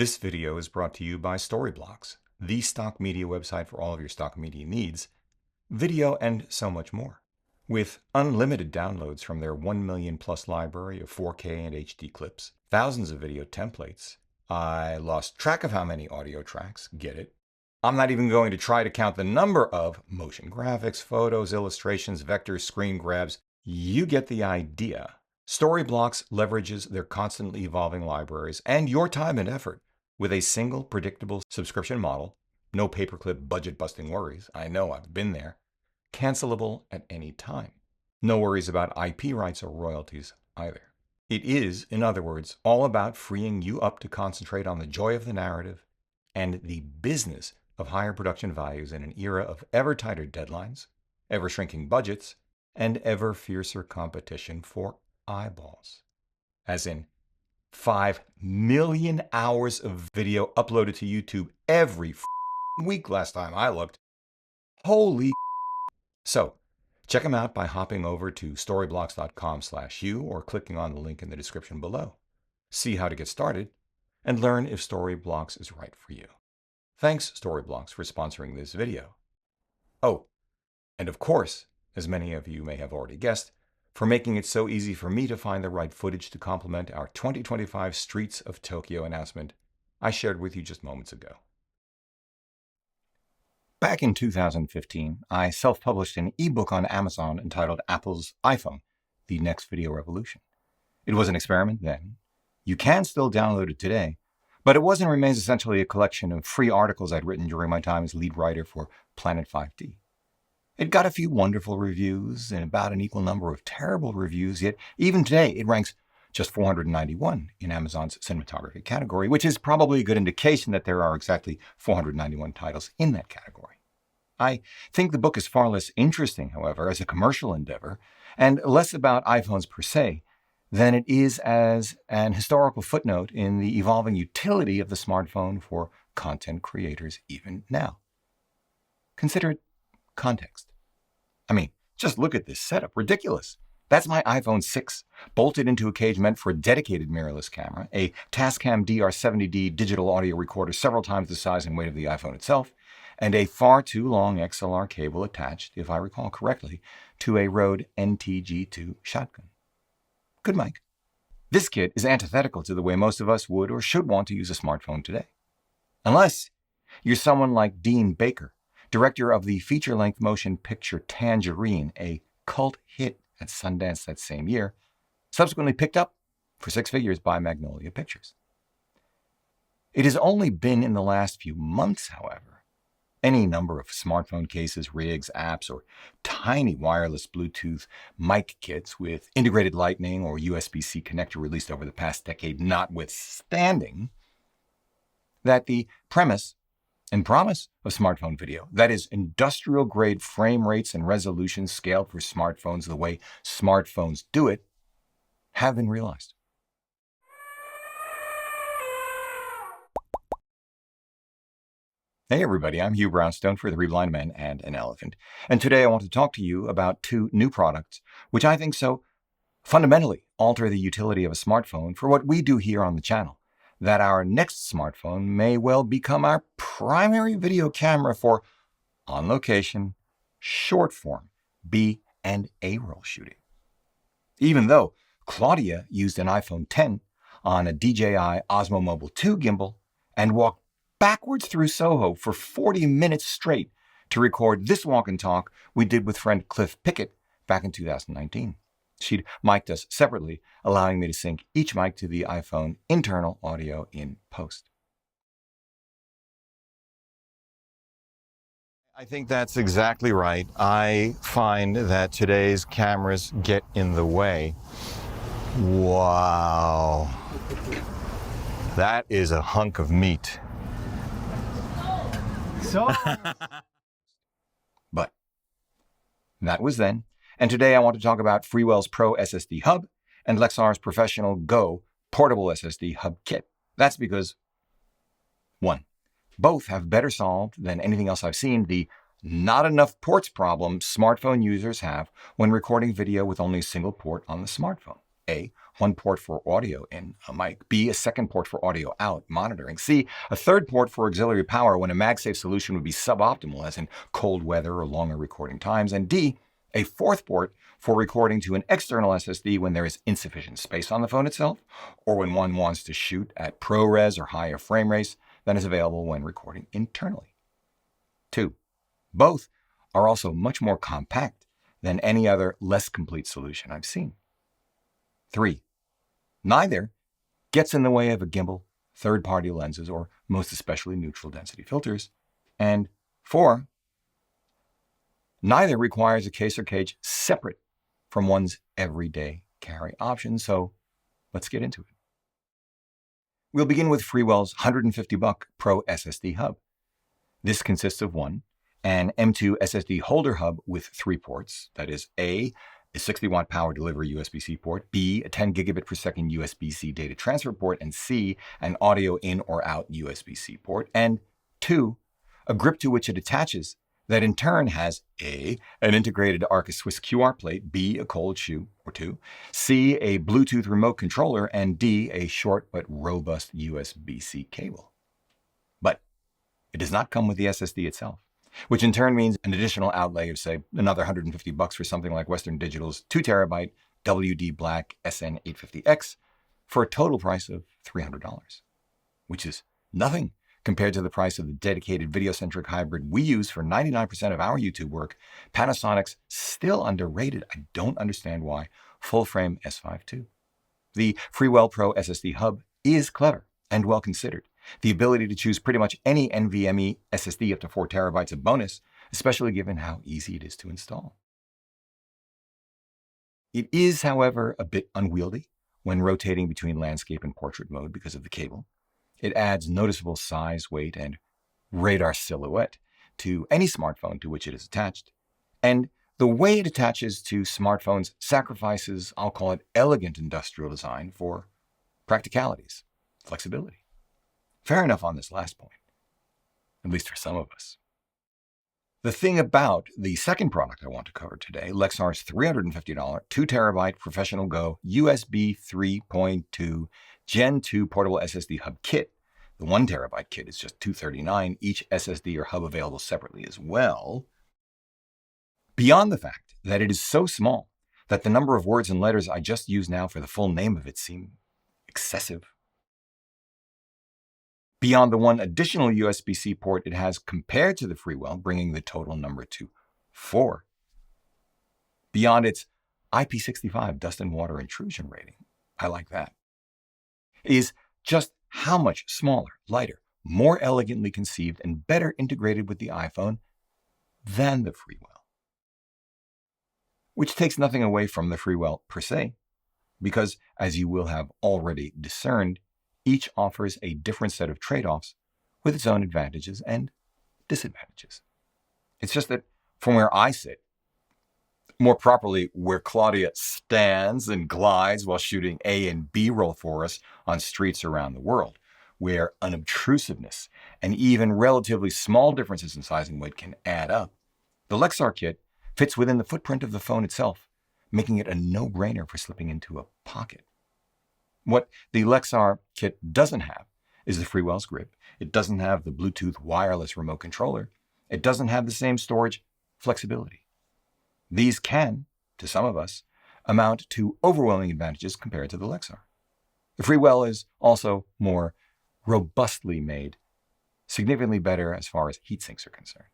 This video is brought to you by Storyblocks, the stock media website for all of your stock media needs, video, and so much more. With unlimited downloads from their 1 million plus library of 4K and HD clips, thousands of video templates. I lost track of how many audio tracks, get it? I'm not even going to try to count the number of motion graphics, photos, illustrations, vectors, screen grabs. You get the idea. Storyblocks leverages their constantly evolving libraries and your time and effort with a single predictable subscription model, no paperclip budget-busting worries. I know, I've been there. Cancelable at any time. No worries about IP rights or royalties either. It is, in other words, all about freeing you up to concentrate on the joy of the narrative and the business of higher production values in an era of ever tighter deadlines, ever shrinking budgets, and ever fiercer competition for eyeballs. As in 5 million hours of video uploaded to YouTube every week last time I looked. Holy. So, check them out by hopping over to storyblocks.com/you or clicking on the link in the description below. See how to get started and learn if Storyblocks is right for you. Thanks, Storyblocks, for sponsoring this video. Oh, and of course, as many of you may have already guessed, for making it so easy for me to find the right footage to complement our 2025 Streets of Tokyo announcement I shared with you just moments ago. Back in 2015, I self-published an ebook on Amazon entitled Apple's iPhone, The Next Video Revolution. It was an experiment then. You can still download it today, but it was and remains essentially a collection of free articles I'd written during my time as lead writer for Planet 5D. It got a few wonderful reviews and about an equal number of terrible reviews, yet even today it ranks just 491 in Amazon's cinematography category, which is probably a good indication that there are exactly 491 titles in that category. I think the book is far less interesting, however, as a commercial endeavor, and less about iPhones per se, than it is as an historical footnote in the evolving utility of the smartphone for content creators even now. Consider it context. I mean, just look at this setup. Ridiculous. That's my iPhone 6, bolted into a cage meant for a dedicated mirrorless camera, a Tascam DR70D digital audio recorder several times the size and weight of the iPhone itself, and a far too long XLR cable attached, if I recall correctly, to a Rode NTG2 shotgun. Good mic. This kit is antithetical to the way most of us would or should want to use a smartphone today. Unless you're someone like Dean Baker, director of the feature-length motion picture Tangerine, a cult hit at Sundance that same year, subsequently picked up for 6 figures by Magnolia Pictures. It has only been in the last few months, however, any number of smartphone cases, rigs, apps, or tiny wireless Bluetooth mic kits with integrated Lightning or USB-C connector released over the past decade notwithstanding, that the premise and promise of smartphone video, that is, industrial-grade frame rates and resolutions scaled for smartphones the way smartphones do it, have been realized. Hey everybody, I'm Hugh Brownstone for The Reblind Man and an Elephant, and today I want to talk to you about 2 new products which I think so fundamentally alter the utility of a smartphone for what we do here on the channel, that our next smartphone may well become our primary video camera for on-location, short-form B and A-roll shooting. Even though Claudia used an iPhone X on a DJI Osmo Mobile 2 gimbal and walked backwards through Soho for 40 minutes straight to record this walk and talk we did with friend Cliff Pickett back in 2019. She'd mic'd us separately, allowing me to sync each mic to the iPhone internal audio in post. I think that's exactly right. I find that today's cameras get in the way. Wow. That is a hunk of meat. But that was then. And today I want to talk about Freewell's Pro SSD Hub and Lexar's Professional Go Portable SSD Hub Kit. That's because, 1, both have better solved than anything else I've seen the not enough ports problem smartphone users have when recording video with only a single port on the smartphone. A, one port for audio in a mic, B, a second port for audio out monitoring, C, a third port for auxiliary power when a MagSafe solution would be suboptimal, as in cold weather or longer recording times, and D, a fourth port for recording to an external SSD when there is insufficient space on the phone itself, or when one wants to shoot at ProRes or higher frame rates than is available when recording internally. 2. Both are also much more compact than any other less complete solution I've seen. 3. Neither gets in the way of a gimbal, third-party lenses, or most especially neutral density filters. And 4. Neither requires a case or cage separate from one's everyday carry option. So let's get into it. We'll begin with Freewell's $150 Pro SSD hub. This consists of an M2 SSD holder hub with 3 ports, that is A 60-watt power delivery USB-C port, B, a 10 gigabit per second USB-C data transfer port, and C, an audio in or out USB-C port, and 2, a grip to which it attaches that in turn has A, an integrated Arca Swiss QR plate, B, a cold shoe or 2, C, a Bluetooth remote controller, and D, a short but robust USB-C cable. But it does not come with the SSD itself, which in turn means an additional outlay of, say, another $150 for something like Western Digital's 2 terabyte WD Black SN850X for a total price of $300, which is nothing compared to the price of the dedicated video-centric hybrid we use for 99% of our YouTube work. Panasonic's still underrated, I don't understand why, full-frame S5 II. The Freewell Pro SSD hub is clever and well considered. The ability to choose pretty much any NVMe SSD up to 4 terabytes a bonus, especially given how easy it is to install. It is, however, a bit unwieldy when rotating between landscape and portrait mode because of the cable. It adds noticeable size, weight, and radar silhouette to any smartphone to which it is attached. And the way it attaches to smartphones sacrifices, I'll call it, elegant industrial design for practicalities, flexibility. Fair enough on this last point, at least for some of us. The thing about the second product I want to cover today, Lexar's $350 2 terabyte Professional Go USB 3.2 Gen 2 portable SSD hub kit. The 1 terabyte kit is just $239, each SSD or hub available separately as well. Beyond the fact that it is so small that the number of words and letters I just used now for the full name of it seem excessive. Beyond the 1 additional USB-C port it has compared to the Freewell, bringing the total number to 4. Beyond its IP65 dust and water intrusion rating, I like that, is just how much smaller, lighter, more elegantly conceived, and better integrated with the iPhone than the Freewell. Which takes nothing away from the Freewell per se, because as you will have already discerned, each offers a different set of trade-offs with its own advantages and disadvantages. It's just that from where I sit, more properly where Claudia stands and glides while shooting A and B roll for us on streets around the world, where unobtrusiveness and even relatively small differences in size and weight can add up, the Lexar kit fits within the footprint of the phone itself, making it a no-brainer for slipping into a pocket. What the Lexar kit doesn't have is the Freewell's grip. It doesn't have the Bluetooth wireless remote controller. It doesn't have the same storage flexibility. These can, to some of us, amount to overwhelming advantages compared to the Lexar. The Freewell is also more robustly made, significantly better as far as heat sinks are concerned.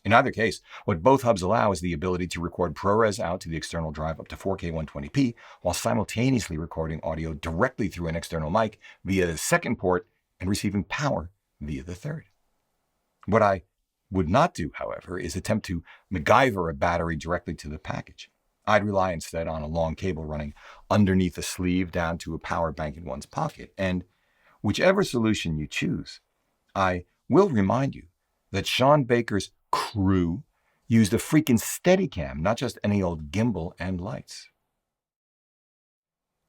In either case, what both hubs allow is the ability to record ProRes out to the external drive up to 4K 120p, while simultaneously recording audio directly through an external mic via the second port and receiving power via the third. What I would not do, however, is attempt to MacGyver a battery directly to the package. I'd rely instead on a long cable running underneath a sleeve down to a power bank in one's pocket. And whichever solution you choose, I will remind you that Sean Baker's crew used a freaking Steadicam, not just any old gimbal and lights.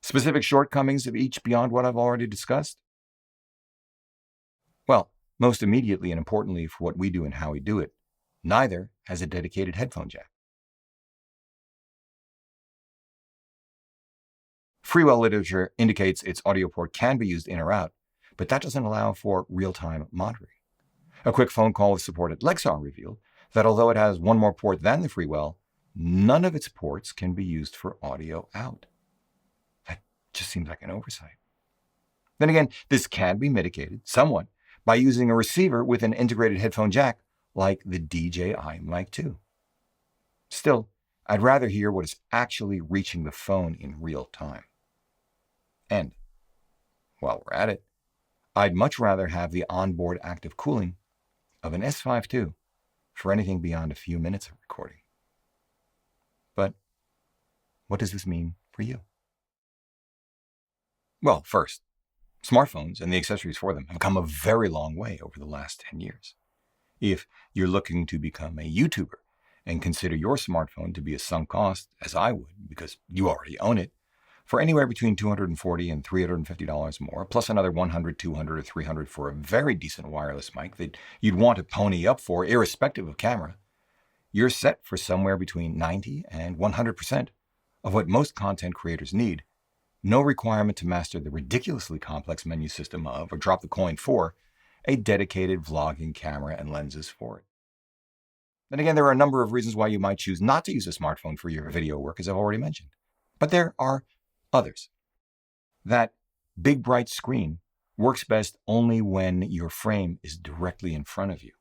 Specific shortcomings of each beyond what I've already discussed? Well, most immediately and importantly for what we do and how we do it, neither has a dedicated headphone jack. Freewell literature indicates its audio port can be used in or out, but that doesn't allow for real-time monitoring. A quick phone call with support at Lexar revealed that although it has one more port than the Freewell, none of its ports can be used for audio out. That just seems like an oversight. Then again, this can be mitigated somewhat by using a receiver with an integrated headphone jack like the DJI Mic 2. Still, I'd rather hear what is actually reaching the phone in real time. And while we're at it, I'd much rather have the onboard active cooling of an S5 II for anything beyond a few minutes of recording. But what does this mean for you? Well, first, smartphones and the accessories for them have come a very long way over the last 10 years. If you're looking to become a YouTuber and consider your smartphone to be a sunk cost, as I would because you already own it, for anywhere between $240 and $350 more, plus another $100, $200, or $300 for a very decent wireless mic that you'd want to pony up for irrespective of camera, you're set for somewhere between 90 and 100% of what most content creators need. No requirement to master the ridiculously complex menu system of, or drop the coin for, a dedicated vlogging camera and lenses for it. Then again, there are a number of reasons why you might choose not to use a smartphone for your video work, as I've already mentioned. But there are others. That big bright screen works best only when your frame is directly in front of you.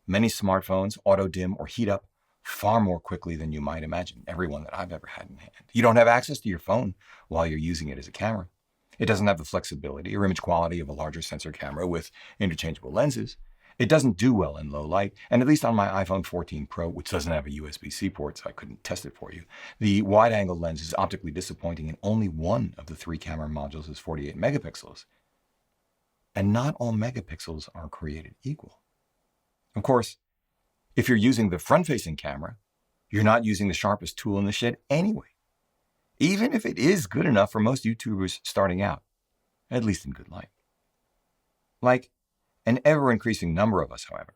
Many smartphones auto-dim or heat up far more quickly than you might imagine, every one that I've ever had in hand. You don't have access to your phone while you're using it as a camera. It doesn't have the flexibility or image quality of a larger sensor camera with interchangeable lenses. It doesn't do well in low light, and at least on my iPhone 14 Pro, which doesn't have a USB-C port, so I couldn't test it for you, the wide-angle lens is optically disappointing, and only one of the 3 camera modules is 48 megapixels. And not all megapixels are created equal. Of course, if you're using the front-facing camera, you're not using the sharpest tool in the shed anyway, even if it is good enough for most YouTubers starting out, at least in good light. Like an ever-increasing number of us, however,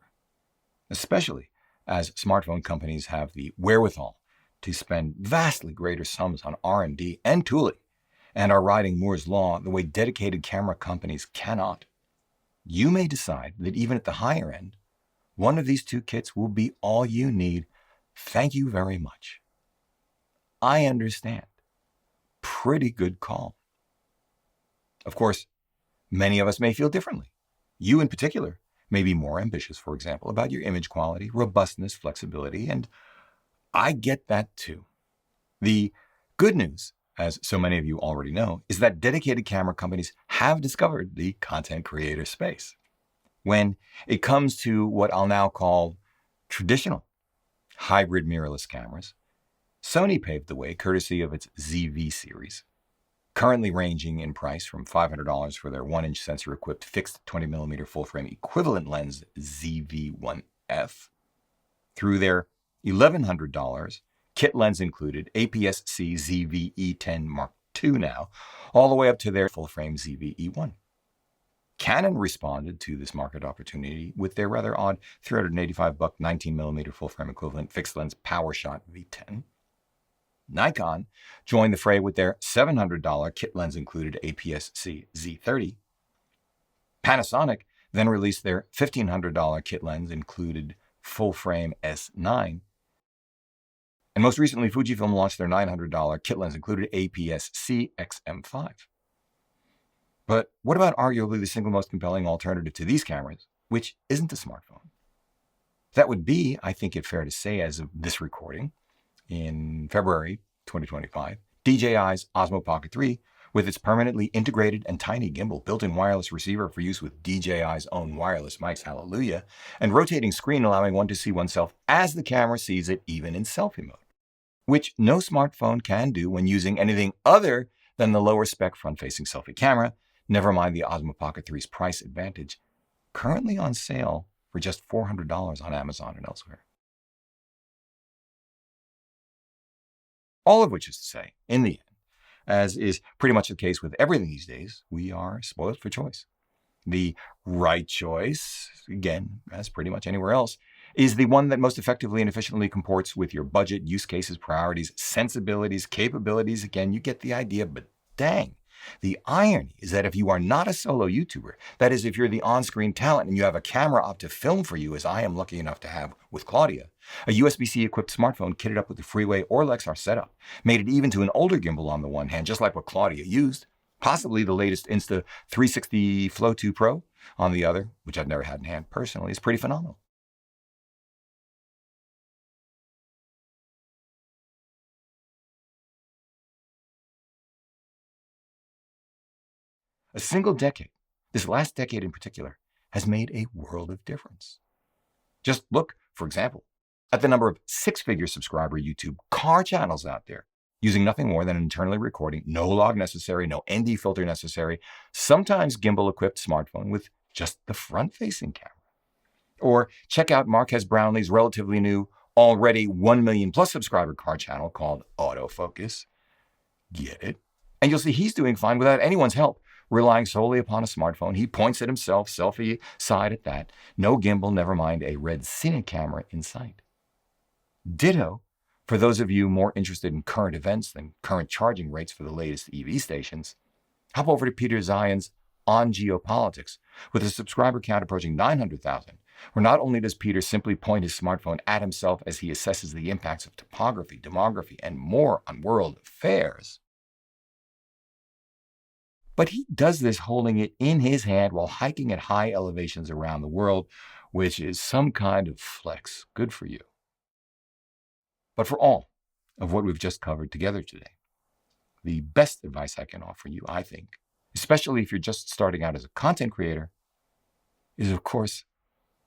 especially as smartphone companies have the wherewithal to spend vastly greater sums on R&D and tooling, and are riding Moore's Law the way dedicated camera companies cannot, you may decide that even at the higher end, one of these 2 kits will be all you need. Thank you very much. I understand. Pretty good call. Of course, many of us may feel differently. You in particular may be more ambitious, for example, about your image quality, robustness, flexibility, and I get that too. The good news, as so many of you already know, is that dedicated camera companies have discovered the content creator space. When it comes to what I'll now call traditional hybrid mirrorless cameras, Sony paved the way courtesy of its ZV series, currently ranging in price from $500 for their 1-inch sensor-equipped fixed 20mm full-frame equivalent lens ZV-1F, through their $1,100 kit lens included APS-C ZV-E10 Mark II now, all the way up to their full-frame ZV-E1. Canon responded to this market opportunity with their rather odd $385 19mm full-frame equivalent fixed lens PowerShot V10. Nikon joined the fray with their $700 kit lens included APS-C Z30. Panasonic then released their $1,500 kit lens included full-frame S9. And most recently, Fujifilm launched their $900 kit lens included APS-C XM5. But what about arguably the single most compelling alternative to these cameras, which isn't a smartphone? That would be, I think it fair to say as of this recording, in February 2025, DJI's Osmo Pocket 3 with its permanently integrated and tiny gimbal, built-in wireless receiver for use with DJI's own wireless mics, hallelujah, and rotating screen allowing one to see oneself as the camera sees it even in selfie mode, which no smartphone can do when using anything other than the lower spec front-facing selfie camera, never mind the Osmo Pocket 3's price advantage, currently on sale for just $400 on Amazon and elsewhere. All of which is to say, in the end, as is pretty much the case with everything these days, we are spoiled for choice. The right choice, again, as pretty much anywhere else, is the one that most effectively and efficiently comports with your budget, use cases, priorities, sensibilities, capabilities. Again, you get the idea, but dang. The irony is that if you are not a solo YouTuber, that is, if you're the on-screen talent and you have a camera op to film for you, as I am lucky enough to have with Claudia, a USB-C equipped smartphone kitted up with the Freewell or Lexar setup made it even to an older gimbal on the one hand, just like what Claudia used, possibly the latest Insta360 Flow 2 Pro on the other, which I've never had in hand personally, is pretty phenomenal. A single decade, this last decade in particular, has made a world of difference. Just look, for example, at the number of six-figure subscriber YouTube car channels out there, using nothing more than an internally recording, no log necessary, no ND filter necessary, sometimes gimbal-equipped smartphone with just the front-facing camera. Or check out Marques Brownlee's relatively new, already 1 million plus subscriber car channel called Autofocus. Get it? And you'll see he's doing fine without anyone's help, relying solely upon a smartphone. He points at himself, selfie side at that. No gimbal, never mind a red cine camera in sight. Ditto for those of you more interested in current events than current charging rates for the latest EV stations. Hop over to Peter Zion's On Geopolitics with a subscriber count approaching 900,000, where not only does Peter simply point his smartphone at himself as he assesses the impacts of topography, demography, and more on world affairs, but he does this holding it in his hand while hiking at high elevations around the world, which is some kind of flex. Good for you. But for all of what we've just covered together today, the best advice I can offer you, I think, especially if you're just starting out as a content creator, is of course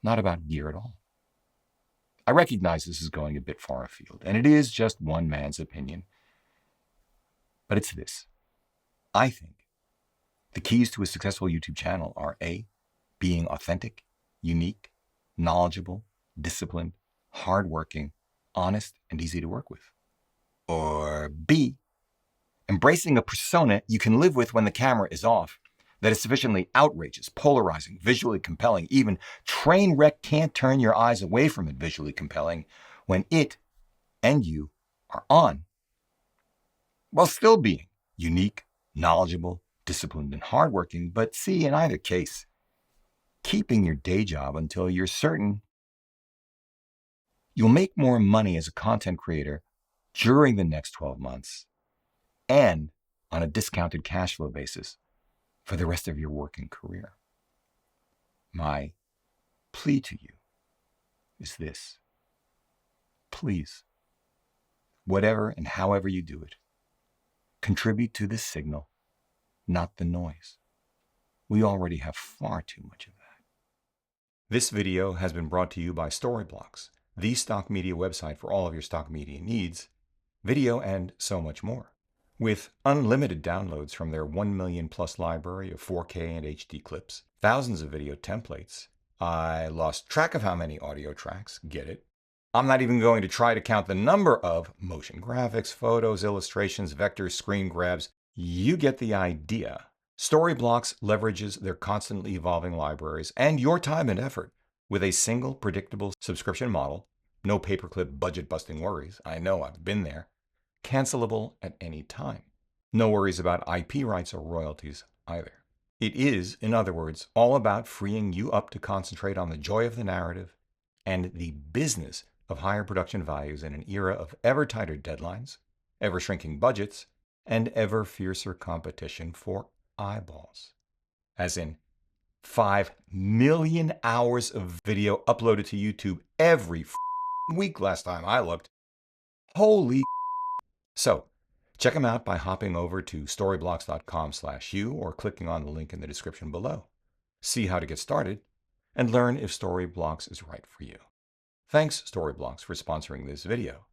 not about gear at all. I recognize this is going a bit far afield, and it is just one man's opinion. But it's this. I think the keys to a successful YouTube channel are A, being authentic, unique, knowledgeable, disciplined, hardworking, honest, and easy to work with. Or B, embracing a persona you can live with when the camera is off, that is sufficiently outrageous, polarizing, visually compelling, even train wreck can't turn your eyes away from it visually compelling when it and you are on, while still being unique, knowledgeable, disciplined, and hardworking, but see, in either case, keeping your day job until you're certain you'll make more money as a content creator during the next 12 months and on a discounted cash flow basis for the rest of your working career. My plea to you is this. Please, whatever and however you do it, contribute to this signal, not the noise. We already have far too much of that. This video has been brought to you by Storyblocks, the stock media website for all of your stock media needs, video, and so much more. With unlimited downloads from their 1 million plus library of 4K and HD clips, thousands of video templates. I lost track of how many audio tracks, get it? I'm not even going to try to count the number of motion graphics, photos, illustrations, vectors, screen grabs. You get the idea. Storyblocks leverages their constantly evolving libraries and your time and effort with a single predictable subscription model, no paperclip budget-busting worries. I know, I've been there. Cancelable at any time. No worries about IP rights or royalties either. It is, in other words, all about freeing you up to concentrate on the joy of the narrative and the business of higher production values in an era of ever tighter deadlines, ever shrinking budgets, and ever fiercer competition for eyeballs. As in, 5 million hours of video uploaded to YouTube every week last time I looked. Holy. So, check them out by hopping over to storyblocks.com/you or clicking on the link in the description below. See how to get started and learn if Storyblocks is right for you. Thanks, Storyblocks, for sponsoring this video.